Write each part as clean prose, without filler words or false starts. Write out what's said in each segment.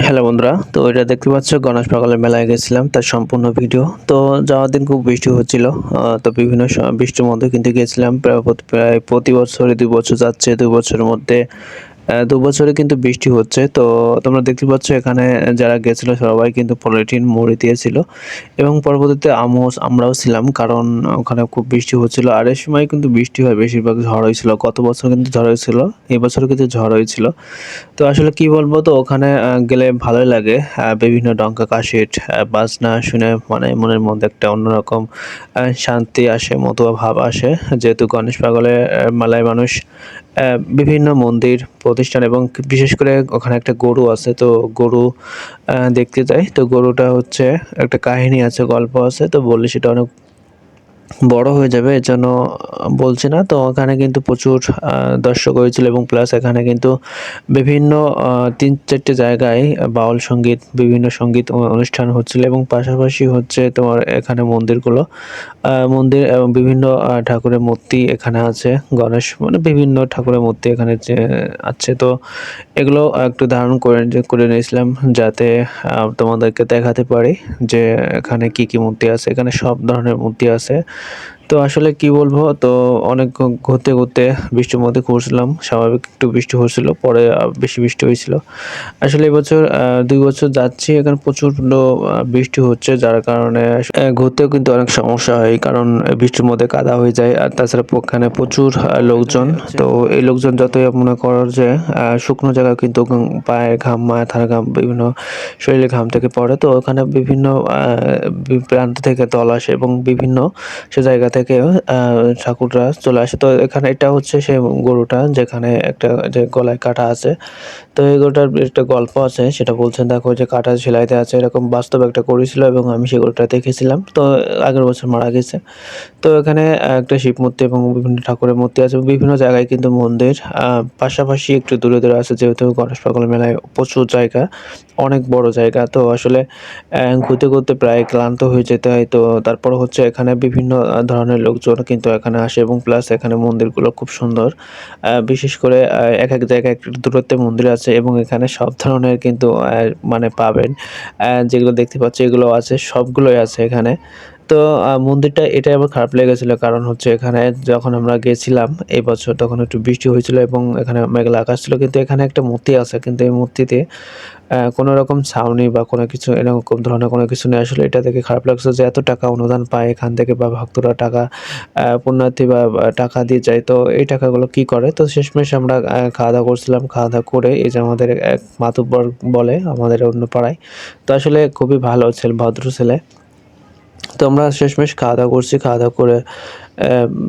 Hello বন্ধুরা, তো এটা দেখতে পাচ্ছ গণেশ পাগলের মেলায় গেছিলাম তার সম্পূর্ণ ভিডিও। তো যাওয়ার দিন খুব বৃষ্টি হচ্ছিল। তো বিভিন্ন বৃষ্টির মধ্যে কিন্তু গেছিলাম প্রায় প্রতি বছরই ২ বছর যাচ্ছে। ২ বছরের মধ্যে ২ বছরে কিন্তু বৃষ্টি হচ্ছে। তো তোমরা দেখতে পাচ্ছ এখানে যারা গেছিল সবাই কিন্তু পলিথিন মুড়ি দিয়েছিল এবং পরবর্তীতে আমরাও ছিলাম কারণ ওখানে খুব বৃষ্টি হচ্ছিল। আর এই সময় কিন্তু বৃষ্টি হয় বেশিরভাগ ঝড় হয়েছিল। গত বছর কিন্তু ঝড় হয়েছিল, এই বছরও কিন্তু ঝড় হয়েছিল। তো আসলে কি বলবো, তো ওখানে গেলে ভালোই লাগে। বিভিন্ন ডঙ্কা কাশির বাজনা শুনে মানে মনের মধ্যে একটা অন্যরকম শান্তি আসে, মতুয়া ভাব আসে। যেহেতু গণেশ পাগলের মেলায় মানুষ বিভিন্ন মন্দির, প্রতিষ্ঠান এবং বিশেষ করে ওখানে একটা গরু আছে। তো গরু দেখতে যায়। তো গরুটা হচ্ছে একটা কাহিনী আছে, গল্প আছে। তো বললে সেটা অনেক বড় হয়ে যাবে, এজন্য বলছি না। তো ওখানে কিন্তু প্রচুর দর্শক হয়েছিল এবং প্লাস এখানে কিন্তু বিভিন্ন ৩-৪ টে জায়গায় বাউল সংগীত, বিভিন্ন সংগীত অনুষ্ঠান হচ্ছিল এবং পাশাপাশি হচ্ছে তোমার এখানে মন্দিরগুলো মন্দির এবং বিভিন্ন ঠাকুরের মূর্তি এখানে আছে। গণেশ মানে বিভিন্ন ঠাকুরের মূর্তি এখানে যে আছে। তো এগুলো একটু ধারণ করে নিয়েছিলাম যাতে তোমাদেরকে দেখাতে পারি যে এখানে কি, কি মূর্তি আছে। এখানে সব ধরনের মূর্তি আছে। তো আসলে কি বলবো, তো অনেক ঘুরতে বৃষ্টির মধ্যে ঘুরছিলাম। স্বাভাবিক একটু বৃষ্টি হচ্ছিল, পরে বেশি বৃষ্টি হয়েছিল। আসলে এবছর ২ বছর যাচ্ছি, এখানে প্রচণ্ড বৃষ্টি হচ্ছে যার কারণে ঘুরতেও কিন্তু অনেক সমস্যা হয়। কারণ বৃষ্টির মধ্যে কাদা হয়ে যায়। আর তাছাড়া ওখানে প্রচুর লোকজন। তো এই লোকজন যতই মনে করো যে শুকনো জায়গায় কিন্তু পায়ের ঘাম, মাথার ঘাম, বিভিন্ন শরীরে ঘাম থেকে পড়ে। তো ওখানে বিভিন্ন প্রান্ত থেকে দল আসে এবং বিভিন্ন সে জায়গা থেকে ঠাকুররা চলে আসে। তো এখানে এটা হচ্ছে সেই গরুটা যেখানে একটা যে গলায় কাটা আছে। তো এই গরুটার একটা গল্প আছে, সেটা বলছেন দেখো যে কাটা সেলাইতে আছে, এরকম বাস্তব একটা গরু ছিল এবং আমি সেই গরুটা দেখেছিলাম। তো আগের বছর মারা গেছে। তো এখানে একটা শিব মূর্তি এবং বিভিন্ন ঠাকুরের মূর্তি আছে। বিভিন্ন জায়গায় কিন্তু মন্দির পাশাপাশি একটু দূরে আছে, যেহেতু গণেশ পাগল মেলায় প্রচুর জায়গা, অনেক বড় জায়গা। তো আসলে ঘুরতে প্রায় ক্লান্ত হয়ে যেতে হয়। তো তারপর হচ্ছে এখানে বিভিন্ন ধরনের লোকজন কিন্তু এখানে আসে এবং প্লাস এখানে মন্দিরগুলো খুব সুন্দর। বিশেষ করে একেক জায়গায় একটু দূরত্বে মন্দির আছে এবং এখানে সব ধরনের কিন্তু মানে পাবেন। যেগুলো দেখতে পাচ্ছি এগুলো আছে, সবগুলোই আছে এখানে। তো মন্দিরটা এটাই আমার খারাপ লেগেছিল। কারণ হচ্ছে এখানে যখন আমরা গেছিলাম এই বছর তখন একটু বৃষ্টি হয়েছিল এবং এখানে মেঘলা আকাশ ছিল। কিন্তু এখানে একটা মূর্তি আছে। কিন্তু এই মূর্তিতে কোনো রকম ছাউনি বা কোনো কিছু এরকম ধরনের কোনো কিছু নেই। আসলে এটা দেখে খারাপ লাগছে যে এত টাকা অনুদান পায় এখান থেকে বা ভক্তরা টাকা পুণ্যার্থী বা টাকা দিয়ে যায়। তো এই টাকাগুলো কি করে? তো শেষমেশ আমরা খাওয়া-দাওয়া করছিলাম। খাওয়া-দাওয়া করে এই যে আমাদের এক মাতুব্বর বলে আমাদের অন্য পাড়ায়। তো আসলে খুবই ভালো ছেলে, ভদ্র ছেলে। তো আমরা শেষমেশ খাওয়া-দাওয়া করছি। খাওয়া-দাওয়া করে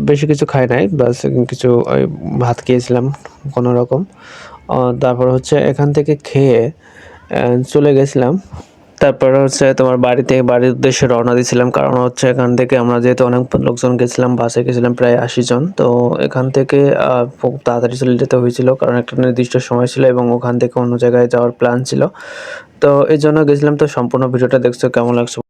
বেশি কিছু খাই নাই। বাস কিছু ওই ভাত খেয়েছিলাম কোনরকম। তারপর হচ্ছে এখান থেকে খেয়ে চলে গেছিলাম। তারপরে হচ্ছে তোমার বাড়ির উদ্দেশ্যে রওনা দিয়েছিলাম। কারণ হচ্ছে এখান থেকে আমরা যেহেতু অনেক লোকজন গেছিলাম, বাসে গেছিলাম প্রায় ৮০ জন। তো এখান থেকে খুব তাড়াতাড়ি চলে যেতে হয়েছিল। কারণ একটা নির্দিষ্ট সময় ছিল এবং ওখান থেকে অন্য জায়গায় যাওয়ার প্ল্যান ছিল। তো এজন্য গেছিলাম। তো সম্পূর্ণ ভিডিওটা দেখছো, কেমন লাগছে?